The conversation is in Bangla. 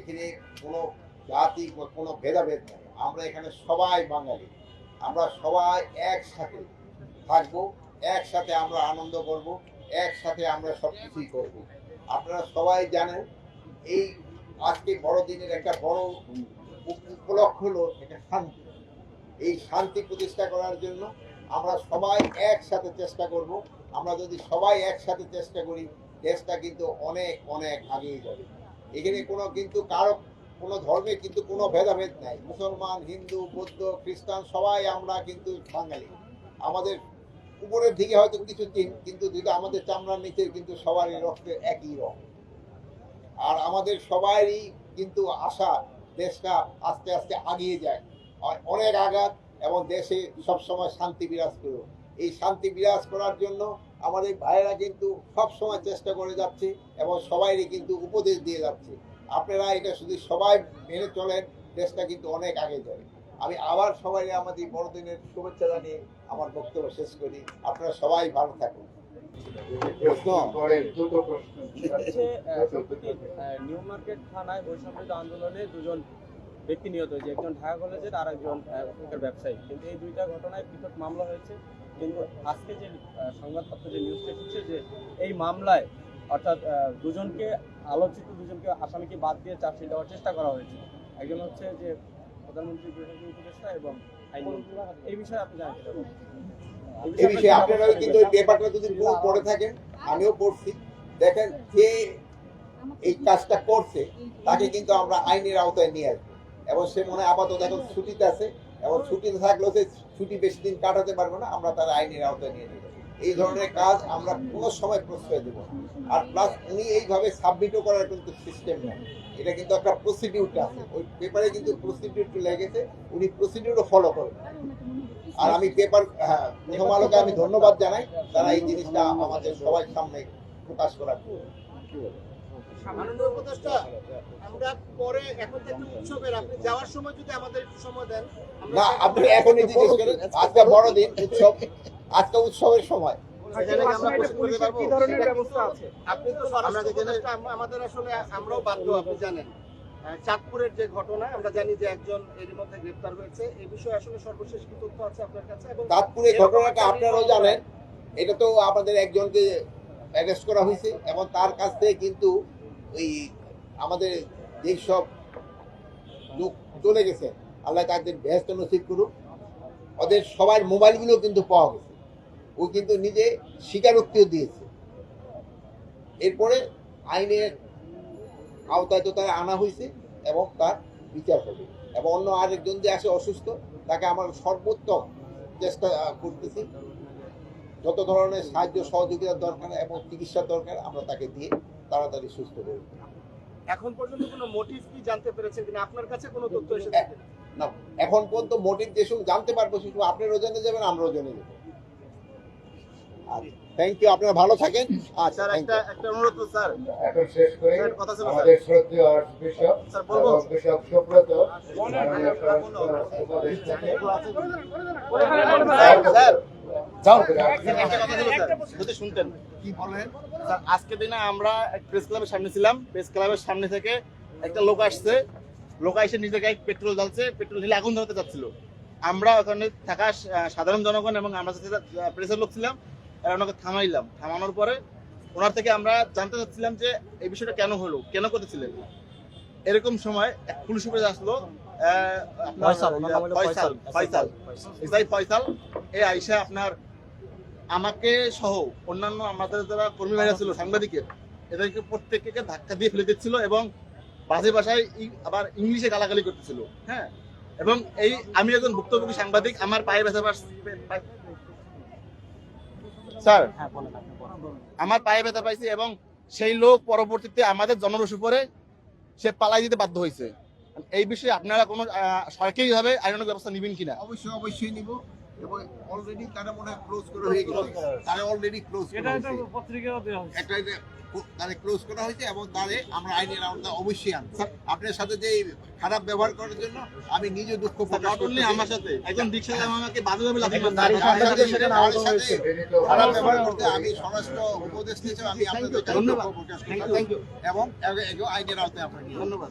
এখানে কোনো জাতি বা কোনো ভেদাভেদ নেই। আমরা এখানে সবাই বাঙালি, আমরা সবাই একসাথে থাকবো, একসাথে আমরা আনন্দ করব, একসাথে আমরা সব কিছুই করবো। আপনারা সবাই জানেন এই আজকে বড়দিনের একটা বড় উপলক্ষ হলো এটা শান্তি। এই শান্তি প্রতিষ্ঠা করার জন্য আমরা সবাই একসাথে চেষ্টা করব। আমরা যদি সবাই একসাথে চেষ্টা করি, দেশটা কিন্তু অনেক অনেক আগিয়ে যাবে। এখানে কিন্তু কারো কোনো ধর্মে কিন্তু কোনো ভেদাভেদ নাই। মুসলমান, হিন্দু, বৌদ্ধ, খ্রিস্টান সবাই আমরা কিন্তু বাঙালি। আমাদের উপরের দিকে হয়তো কিছু চিন, কিন্তু আমাদের চামড়ার নিচে কিন্তু সবারই রক্তে একই রং। আর আমাদের সবারই কিন্তু আশা দেশটা আস্তে আস্তে আগিয়ে যায়, অনেক আঘাত, এবং দেশে সবসময় শান্তি বিরাজ করবে। এই শান্তি বিরাজ করার জন্য আমাদের ভাইয়েরা কিন্তু সবসময় চেষ্টা করে যাচ্ছে এবং সবাইরই কিন্তু উপদেশ দিয়ে যাচ্ছে। আপনারা এটা শুধু সবাই মেনে চলেন, দেশটা কিন্তু অনেক আগে যাবে। আমি আবার সবাই আমাদের বড়দিনের শুভেচ্ছা জানিয়ে আমার বক্তব্য শেষ করি। আপনারা সবাই ভালো থাকুন। নিউ মার্কেট থানায় বৈষম্য আন্দোলনে দুজন ব্যক্তি নিহত হয়েছে, একজন ঢাকা কলেজের আর একজন ব্যবসায়ী। কিন্তু এই দুইটা ঘটনায় পৃথক মামলা হয়েছে। কিন্তু আজকে যে সংবাদপত্র যে নিউজটা এসেছে যে এই মামলায় অর্থাৎ দুজনকে আসামিকে বাদ দিয়ে চার্জশিট দেওয়ার চেষ্টা করা হয়েছে। একজন হচ্ছে যে প্রধানমন্ত্রী বিভাগীয় উপদেষ্টা এবং আইনমন্ত্রী। এই বিষয়ে আপনি জানেন? এই বিষয়ে আপনারা কিন্তু ওই পেপারটা যদি পড়ে থাকেন, আমিও পড়ছি, দেখেন যে এই কাজটা করছে তাকে কিন্তু আমরা আইনের আওতায় নিয়ে আসবো। এবং সে মনে আপাতত এখন ছুটিতে আছে, এবং ছুটিতে থাকলেও সে ছুটি বেশি দিন কাটাতে পারবো না, আমরা তার আইনের আওতায় নিয়ে নেব। এই ধরনের কাজ আমরা কোনো সময় প্রশ্রয় দেবো না। আর প্লাস উনি এইভাবে সাবমিটও করার কিন্তু সিস্টেম নেই, এটা কিন্তু একটা প্রসিডিউর আছে, ওই পেপারে কিন্তু প্রসিডিউরটা লেগেছে, উনি প্রসিডিউরও ফলো করবেন। আর আমি প্রথম আলোকে আমি ধন্যবাদ জানাই, তারা এই জিনিসটা আমাদের সবাই সামনে প্রকাশ করার জন্য। মাননীয় উপদেষ্টা, আমরা পরে এখন থেকে উৎসবের আপনি যাওয়ার সময় যদি আমাদের একটু সময় দেন। না, আপনি এখনই জিজ্ঞেস করেন, আজকে বড়দিন, উৎসব, আজকে উৎসবের সময়। আপনি তো আমাদের আসলে আমরাও বাধ্য, আপনি জানেন চাঁদপুরের যে ঘটনা আমরা জানি যে একজন এর মধ্যে গ্রেফতার হয়েছে। এই বিষয়ে আসলে সর্বশেষ কি তথ্য আছে আপনার কাছে? এবং চাঁদপুরের ঘটনাটা আপনারাও জানেন, এটা তো আমাদের একজনকে অ্যারেস্ট করা হয়েছে, এবং তার কাছ থেকে কিন্তু ওই আমাদের যেসব লোক চলে গেছে, আল্লাহ তাদের বেহেশত নসিব করুক, ওদের সবার মোবাইলগুলো কিন্তু পাওয়া গেছে। ও কিন্তু নিজে স্বীকারোক্তিও দিয়েছে। এরপরে আইনের আওতায় তো তারা আনা হয়েছে এবং তার বিচার হবে। এবং অন্য আরেকজন যে আসে অসুস্থ, তাকে আমার সর্বোত্তম চেষ্টা করতেছি, যত ধরনের সাহায্য সহযোগিতার দরকার এবং চিকিৎসার দরকার আমরা তাকে দিয়ে তাড়াতাড়ি সুস্থ করব। এখন পর্যন্ত কোনো মোটিভ কি জানতে পেরেছেন কিনা? আপনার কাছে কোনো তথ্য এসেছে না, এখন পর্যন্ত মোটিভ যেসব জানতে পারবো সেসব আপনারাও জেনে যাবেন, আমরাও জেনে যাবো। থ্যাংক ইউ, আপনারা ভালো থাকেন। আচ্ছা, একটা অনুরোধ স্যার, এখন শেষ করে কথা ছিল আমাদের শ্রদ্ধেয় আর্চবিশপ স্যার বলবো বিশপ সুব্রত যদি শুনতেন কি বলেন স্যার। আজকে দিনে আমরা প্রেস ক্লাবের সামনে ছিলাম, প্রেস ক্লাবের সামনে থেকে একটা লোক আসছে, লোক এসে নিজের গায়ে পেট্রোল ঢালছে, পেট্রোল ঢেলে আগুন ধরাতে চাচ্ছিল। আমরা ওখানে থাকা সাধারণ জনগণ এবং আমরা প্রেসের লোক ছিলাম, ওনাকে থামাইলাম। থামানোর পরে ওনার থেকে আমরা জানতে চাচ্ছিলাম যে এই বিষয়টা কেন হলো, কেন করতেছিলেন। এরকম সময় এক পুলিশ অফিসার আসলো, ফয়সাল, এই আইসা আপনার আমাকে সহ অন্যান্য আমাদের যারা কর্মী ভাইরা ছিল সাংবাদিকের, এদেরকে প্রত্যেককে ধাক্কা দিয়ে ফেলে দিচ্ছিল এবং বাজে ভাষায় আবার ইংলিশে গালাগালি করতেছিল। হ্যাঁ, এবং আমি একজন ভুক্তভোগী সাংবাদিক, আমার পায়ে ব্যথা স্যার, আমার পায়ে ব্যথা পাইছে এবং সেই লোক পরবর্তীতে আমাদের জনরোষ উপরে সে পালাই দিতে বাধ্য হয়েছে। এই বিষয়ে আপনারা কোনো সরকারিভাবে আইনানুগ ব্যবস্থা নেবেন কিনা? অবশ্যই নিব। এবং অলরেডি তারা মনে হয় ক্লোজ করা হয়ে গেছে, তারা অলরেডি ক্লোজ করা হয়েছে, একটা তারে ক্লোজ করা হয়েছে এবং তারে আমরা আইনের আওতা অবশ্যই আনবো। আপনার সাথে যে খারাপ ব্যবহার করার জন্য আমি নিজে দুঃখ প্রকাশ Not only করতেছি। আমার সাথে একজন রিকশাওয়ালা আমাকে বাজেভাবে লাথি একজন মারছে। নারীর তার সাথে সাথে সেখানে তার আহত সাথে হয়েছে। খারাপ ব্যবহার করতে আমি স্বরাষ্ট্র উপদেষ্টা হিসেবে আমি আপনাদের কাছে ধন্যবাদ। দুঃখ প্রকাশ Thank করছি you. এবং আইনের আওতায় আপনাকে ধন্যবাদ।